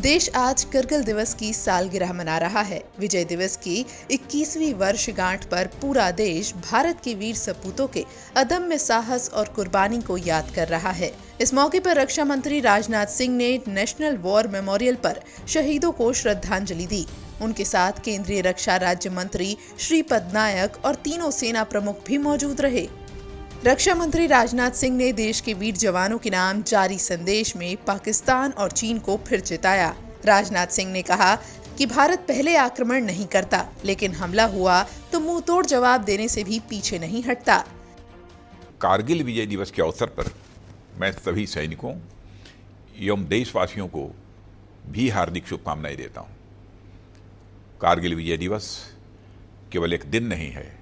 देश आज करगिल दिवस की सालगिरह मना रहा है। विजय दिवस की 21वीं वर्षगांठ पर पूरा देश भारत के वीर सपूतों के अदम्य साहस और कुर्बानी को याद कर रहा है। इस मौके पर रक्षा मंत्री राजनाथ सिंह ने नेशनल वॉर मेमोरियल पर शहीदों को श्रद्धांजलि दी। उनके साथ केंद्रीय रक्षा राज्य मंत्री श्रीपद नायक और तीनों सेना प्रमुख भी मौजूद रहे। रक्षा मंत्री राजनाथ सिंह ने देश के वीर जवानों के नाम जारी संदेश में पाकिस्तान और चीन को फिर चिताया। राजनाथ सिंह ने कहा कि भारत पहले आक्रमण नहीं करता, लेकिन हमला हुआ तो मुंह तोड़ जवाब देने से भी पीछे नहीं हटता। कारगिल विजय दिवस के अवसर पर मैं सभी सैनिकों एवं देशवासियों को भी हार्दिक शुभकामनाएं देता हूं। कारगिल विजय दिवस केवल एक दिन नहीं है,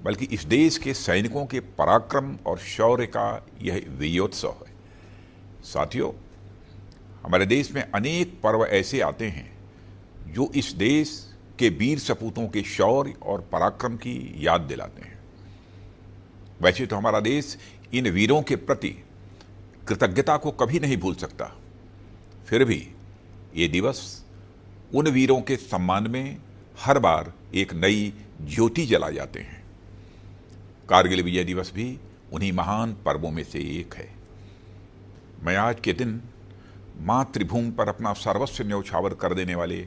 बल्कि इस देश के सैनिकों के पराक्रम और शौर्य का यह विजयोत्सव है। साथियों, हमारे देश में अनेक पर्व ऐसे आते हैं जो इस देश के वीर सपूतों के शौर्य और पराक्रम की याद दिलाते हैं। वैसे तो हमारा देश इन वीरों के प्रति कृतज्ञता को कभी नहीं भूल सकता, फिर भी ये दिवस उन वीरों के सम्मान में हर बार एक नई ज्योति जला जाते हैं। कारगिल विजय दिवस भी उन्हीं महान पर्वों में से एक है। मैं आज के दिन मातृभूमि पर अपना सर्वस्व न्यौछावर कर देने वाले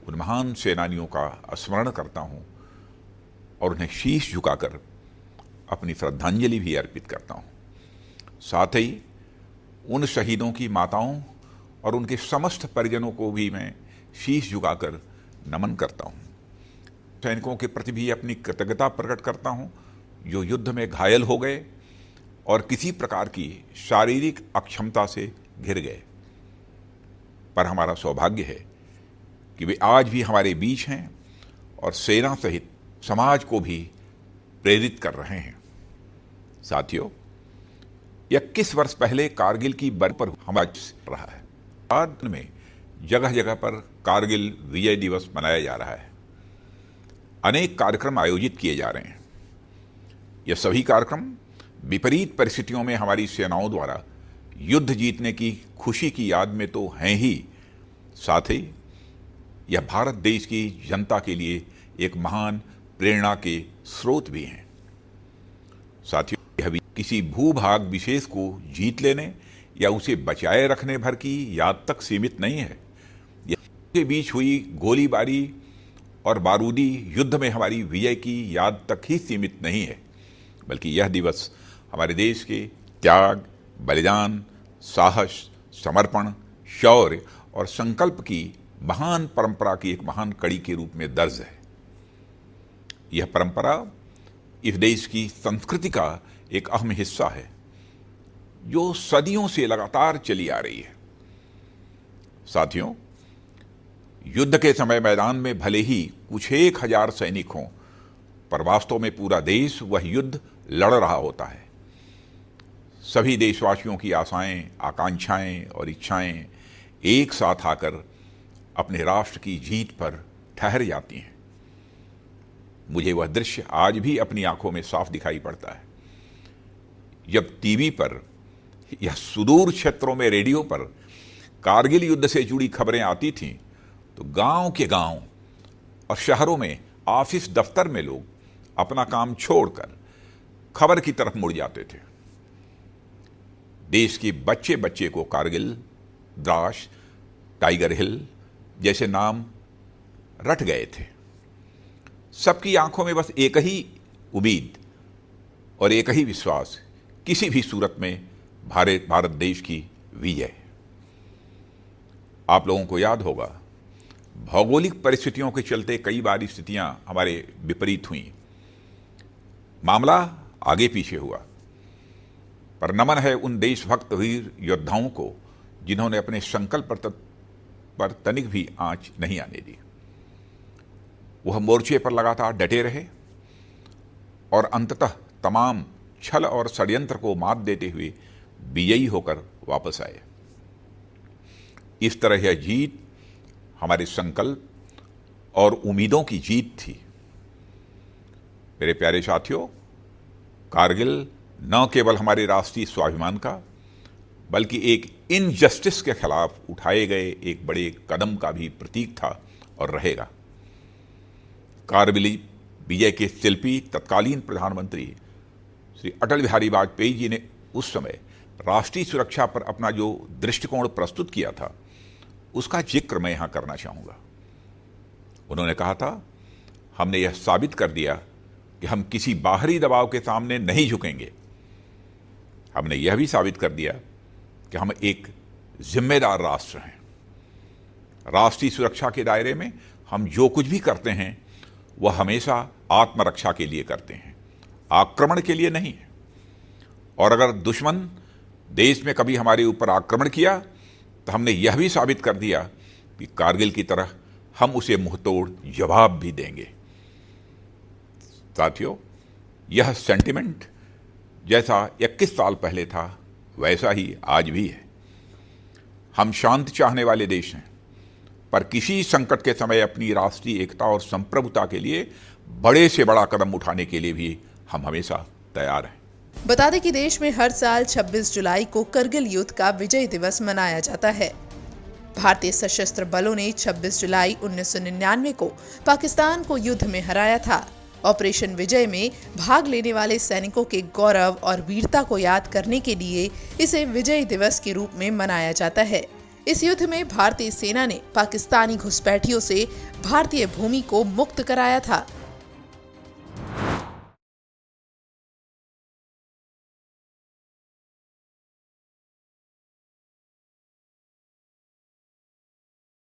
उन महान सेनानियों का स्मरण करता हूं और उन्हें शीश झुकाकर अपनी श्रद्धांजलि भी अर्पित करता हूं। साथ ही उन शहीदों की माताओं और उनके समस्त परिजनों को भी मैं शीश झुकाकर नमन करता हूं। सैनिकों के प्रति भी अपनी कृतज्ञता प्रकट करता हूं जो युद्ध में घायल हो गए और किसी प्रकार की शारीरिक अक्षमता से घिर गए। पर हमारा सौभाग्य है कि वे आज भी हमारे बीच हैं और सेना सहित समाज को भी प्रेरित कर रहे हैं। साथियों, 21 वर्ष पहले कारगिल की बरसी पर हमारा रहा है। बाद में जगह जगह पर कारगिल विजय दिवस मनाया जा रहा है। अनेक कार्यक्रम आयोजित किए जा रहे हैं। यह सभी कार्यक्रम विपरीत परिस्थितियों में हमारी सेनाओं द्वारा युद्ध जीतने की खुशी की याद में तो हैं ही, साथ ही यह भारत देश की जनता के लिए एक महान प्रेरणा के स्रोत भी हैं। साथियों, यह भी किसी भूभाग विशेष को जीत लेने या उसे बचाए रखने भर की याद तक सीमित नहीं है। यह के बीच हुई गोलीबारी और बारूदी युद्ध में हमारी विजय की याद तक ही सीमित नहीं है, बल्कि यह दिवस हमारे देश के त्याग, बलिदान, साहस, समर्पण, शौर्य और संकल्प की महान परंपरा की एक महान कड़ी के रूप में दर्ज है। यह परंपरा इस देश की संस्कृति का एक अहम हिस्सा है जो सदियों से लगातार चली आ रही है। साथियों, युद्ध के समय मैदान में भले ही कुछ 1000 सैनिक हों, पर वास्तव में पूरा देश वह युद्ध लड़ रहा होता है। सभी देशवासियों की आशाएं, आकांक्षाएं और इच्छाएं एक साथ आकर अपने राष्ट्र की जीत पर ठहर जाती हैं। मुझे वह दृश्य आज भी अपनी आंखों में साफ दिखाई पड़ता है जब टीवी पर या सुदूर क्षेत्रों में रेडियो पर कारगिल युद्ध से जुड़ी खबरें आती थीं, तो गांव के गांव और शहरों में ऑफिस दफ्तर में लोग अपना काम छोड़कर खबर की तरफ मुड़ जाते थे। देश के बच्चे बच्चे को कारगिल, द्रास, टाइगर हिल जैसे नाम रट गए थे। सबकी आंखों में बस एक ही उम्मीद और एक ही विश्वास, किसी भी सूरत में भारत देश की विजय। आप लोगों को याद होगा, भौगोलिक परिस्थितियों के चलते कई बार स्थितियां हमारे विपरीत हुई, मामला आगे पीछे हुआ, पर नमन है उन देशभक्त वीर योद्धाओं को जिन्होंने अपने संकल्प पर तनिक भी आंच नहीं आने दी। वह मोर्चे पर लगातार डटे रहे और अंततः तमाम छल और षड्यंत्र को मात देते हुए विजयी होकर वापस आए। इस तरह यह जीत हमारे संकल्प और उम्मीदों की जीत थी। मेरे प्यारे साथियों, कारगिल न केवल हमारे राष्ट्रीय स्वाभिमान का बल्कि एक इनजस्टिस के खिलाफ उठाए गए एक बड़े कदम का भी प्रतीक था और रहेगा। कारगिल विजय के शिल्पी तत्कालीन प्रधानमंत्री श्री अटल बिहारी वाजपेयी जी ने उस समय राष्ट्रीय सुरक्षा पर अपना जो दृष्टिकोण प्रस्तुत किया था, उसका जिक्र मैं यहां करना चाहूंगा। उन्होंने कहा था, हमने यह साबित कर दिया कि हम किसी बाहरी दबाव के सामने नहीं झुकेंगे। हमने यह भी साबित कर दिया कि हम एक जिम्मेदार राष्ट्र हैं। राष्ट्रीय सुरक्षा के दायरे में हम जो कुछ भी करते हैं वह हमेशा आत्मरक्षा के लिए करते हैं, आक्रमण के लिए नहीं। और अगर दुश्मन देश में कभी हमारे ऊपर आक्रमण किया तो हमने यह भी साबित कर दिया कि कारगिल की तरह हम उसे मुंहतोड़ जवाब भी देंगे। साथियों, यह सेंटिमेंट जैसा 21 साल पहले था वैसा ही आज भी है। हम शांत चाहने वाले देश हैं, पर किसी संकट के समय अपनी राष्ट्रीय एकता और संप्रभुता के लिए बड़े से बड़ा कदम उठाने के लिए भी हम हमेशा तैयार हैं। बता दें कि देश में हर साल 26 जुलाई को करगिल युद्ध का विजय दिवस मनाया जाता है। भारतीय सशस्त्र बलों ने 26 जुलाई 1999 को पाकिस्तान को युद्ध में हराया था। ऑपरेशन विजय में भाग लेने वाले सैनिकों के गौरव और वीरता को याद करने के लिए इसे विजय दिवस के रूप में मनाया जाता है। इस युद्ध में भारतीय सेना ने पाकिस्तानी घुसपैठियों से भारतीय भूमि को मुक्त कराया था।